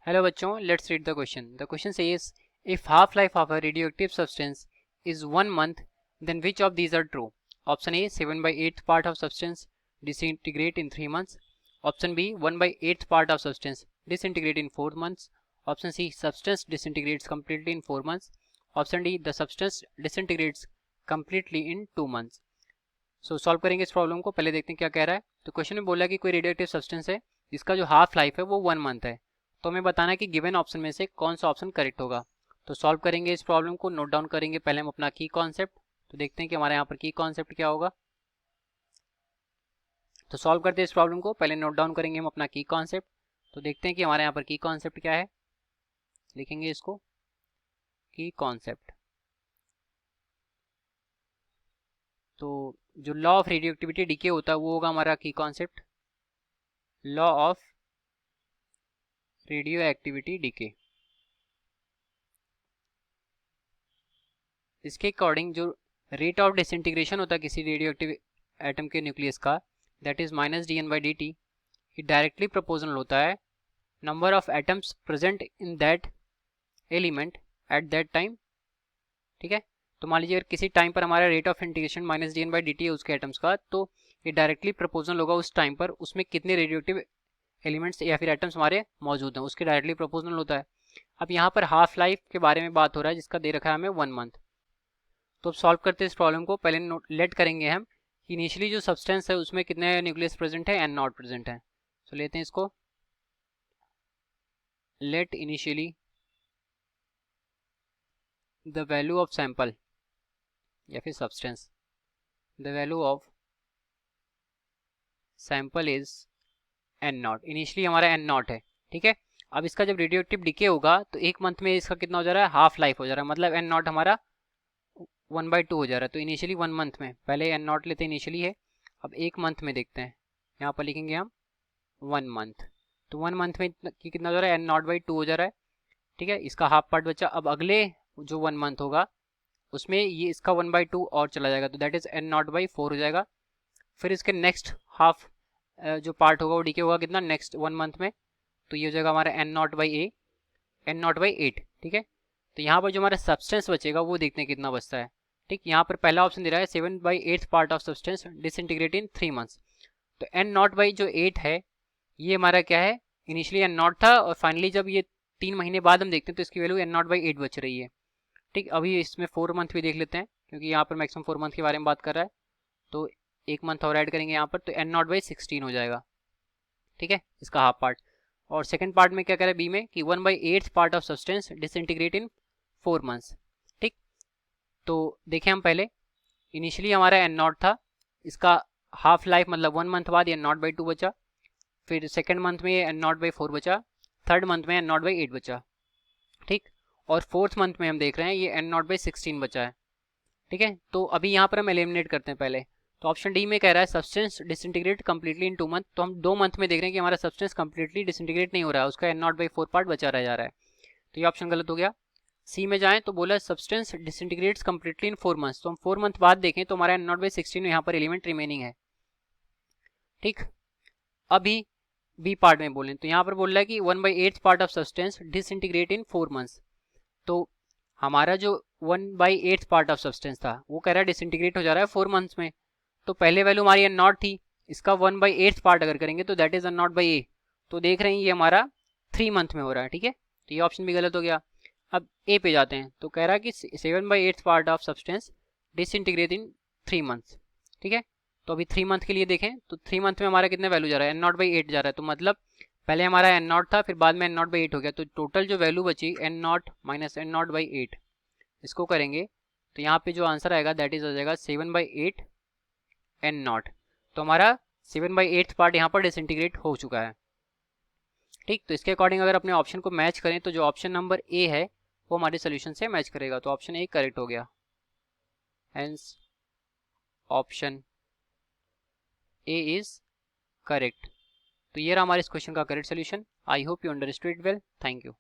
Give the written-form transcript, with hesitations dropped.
Hello बच्चों, let's read the question. The question says if half life of a radioactive substance is 1 month, then which of these are true? Option A, 7/8 part of substance disintegrate in 3 months. Option B, 1/8 part of substance disintegrate in 4 months. Option C, substance disintegrates completely in 4 months. Option D, the substance disintegrates completely in 2 months. So solve करेंगे इस problem को. पहले देखते हैं क्या कह रहा है. तो क्वेश्चन में बोला है कि कोई रेडियोएक्टिव सब्सटेंस है जिसका जो हाफ लाइफ है वो 1 मंथ है. तो हमें बताना है कि गिवन ऑप्शन में से कौन सा ऑप्शन करेक्ट होगा. तो सॉल्व करेंगे इस प्रॉब्लम को, नोट डाउन करेंगे पहले हम अपना की कॉन्सेप्ट. तो देखते हैं कि हमारे यहाँ पर की कॉन्सेप्ट क्या होगा. तो सॉल्व करते हैं इस प्रॉब्लम को, पहले नोट डाउन करेंगे हम अपना की कॉन्सेप्ट. तो देखते हैं कि हमारे यहाँ पर की कॉन्सेप्ट क्या है. लिखेंगे इसको की कॉन्सेप्ट. तो जो लॉ ऑफ रेडियोएक्टिविटी डीके होता है वो होगा हमारा की concept, law of radioactivity decay. इसके अकॉर्डिंग जो रेट ऑफ डिसइंटीग्रेशन होता है किसी रेडियो एक्टिव एटम के न्यूक्लियस का, दैट इज -dn/dt. ये डायरेक्टली प्रोपोर्शनल होता है number of atoms present in that element at that time. ठीक है. तो मान लीजिए अगर किसी टाइम पर हमारा रेट ऑफ इंटीग्रेशन -dn/dt है उसके एटम्स का, तो ये डायरेक्टली प्रोपोर्शनल होगा उस टाइम पर उसमें कितने रेडियो एक्टिव एलिमेंट्स या फिर एटम्स हमारे मौजूद हैं, उसके डायरेक्टली प्रोपोर्शनल होता है. अब यहाँ पर हाफ लाइफ के बारे में बात हो रहा है जिसका दे रखा है हमें 1 मंथ. तो अब सॉल्व करते हैं इस प्रॉब्लम को. पहले लेट करेंगे हम कि इनिशियली जो सब्सटेंस है उसमें कितने न्यूक्लियस प्रेजेंट है, n नॉट प्रेजेंट है. तो लेते हैं इसको, let initially the value of sample या फिर substance, the value of sample is n nought. Initially हमारा n नॉट है. ठीक है. अब इसका जब रेडियोएक्टिव डिके होगा तो 1 मंथ में इसका कितना हो जा रहा है, हाफ लाइफ हो जा रहा है. मतलब n नॉट हमारा 1/2 हो जा रहा है. तो इनिशियली 1 मंथ में, पहले n नॉट लेते हैं इनिशियली है. अब 1 मंथ में देखते हैं, यहाँ पर लिखेंगे हम 1 मंथ. तो 1 मंथ में कितना हो जा रहा है, n नॉट/2 हो जा रहा है. ठीक है. इसका हाफ पार्ट बचा. अब अगले जो 1 मंथ होगा उसमें ये इसका 1/2 और चला जाएगा, तो दैट इज n नॉट/4 हो जाएगा. फिर इसके नेक्स्ट हाफ जो पार्ट होगा वो डीके होगा कितना, नेक्स्ट 1 मंथ में. तो ये हो जाएगा हमारा n नॉट/8. ठीक है. तो यहाँ पर जो हमारा सब्सटेंस बचेगा वो देखते हैं कितना बचता है. ठीक. यहाँ पर पहला ऑप्शन दे रहा है 7/8 part of substance disintegrate in 3 months. तो n नॉट/जो 8 है ये हमारा क्या है, इनिशियली n नॉट था और फाइनली जब ये 3 महीने बाद हम देखते हैं तो इसकी वैल्यू n नॉट/8 बच रही है. ठीक. अभी इसमें 4 मंथ भी देख लेते हैं क्योंकि यहाँ पर मैक्सिमम 4 मंथ के बारे में बात कर रहा है. तो 1 मंथ और ऐड करेंगे यहाँ पर, तो n नॉट/16 हो जाएगा. ठीक है. इसका हाफ पार्ट. और सेकंड पार्ट में क्या कह रहा है बी में कि 1/8 part of substance disintegrate in 4 months. ठीक. तो देखें हम पहले, इनिशियली हमारा n नॉट था, इसका हाफ लाइफ मतलब 1 मंथ बाद ये n नॉट/2 बचा. फिर सेकंड मंथ में ये n नॉट/4 बचा. थर्ड मंथ में n नॉट/8 बचा. ठीक. और फोर्थ मंथ में हम देख रहे हैं ये n नॉट/16 बचा है. ठीक है. तो अभी यहाँ पर हम एलिमिनेट करते हैं पहले. तो ऑप्शन डी में कह रहा है substance disintegrate completely in 2 month. तो हम 2 मंथ में देख रहे हैं कि हमारा सब्सटेंस कंप्लीटली डिसइंटीग्रेट नहीं हो रहा है, उसका n नॉट/4 पार्ट बचा रह जा रहा है. तो ये ऑप्शन गलत हो गया. सी में जाएं तो बोला सब्सटेंस डिसइंटीग्रेट्स कंप्लीटली इन 4 मंथ्स. तो हम 4 मंथ बाद देखें तो हमारा n नॉट/16 में यहाँ पर एलिमेंट रिमेनिंग है. ठीक. अभी बी पार्ट में बोलें तो यहाँ पर बोल रहा है कि 1/8 part of substance disintegrate in 4 months. तो हमारा जो 1/8 पार्ट ऑफ सब्सटेंस था वो कह रहा है डिसइंटीग्रेट हो जा रहा है 4 मंथ्स में. तो पहले वैल्यू हमारी n नॉट थी, इसका 1/8 पार्ट अगर करेंगे तो दैट इज n नॉट/a. तो देख रहे हैं ये हमारा 3 मंथ में हो रहा है. ठीक है. तो ये ऑप्शन भी गलत हो गया. अब ए पे जाते हैं तो कह रहा है कि 7/8 part of substance disintegrate in 3 months. ठीक है. तो अभी 3 मंथ के लिए देखें तो 3 मंथ में हमारा कितना वैल्यू जा रहा है, n नॉट/8 जा रहा है. तो मतलब पहले हमारा n नॉट था, फिर बाद में n नॉट/8 हो गया. तो टोटल जो वैल्यू बची n नॉट माइनस n नॉट/8, इसको करेंगे तो यहाँ पे जो आंसर आएगा दैट इज हो जाएगा 7/8 n नॉट. तो हमारा 7/8 पार्ट यहाँ पर डिसइंटीग्रेट हो चुका है. ठीक. तो इसके अकॉर्डिंग अगर अपने ऑप्शन को मैच करें तो जो ऑप्शन नंबर ए है वो हमारे सोल्यूशन से मैच करेगा. तो ऑप्शन ए करेक्ट हो गया. Hence option A is correct. तो ये रहा हमारे इस क्वेश्चन का correct solution. I hope you understood well. Thank you.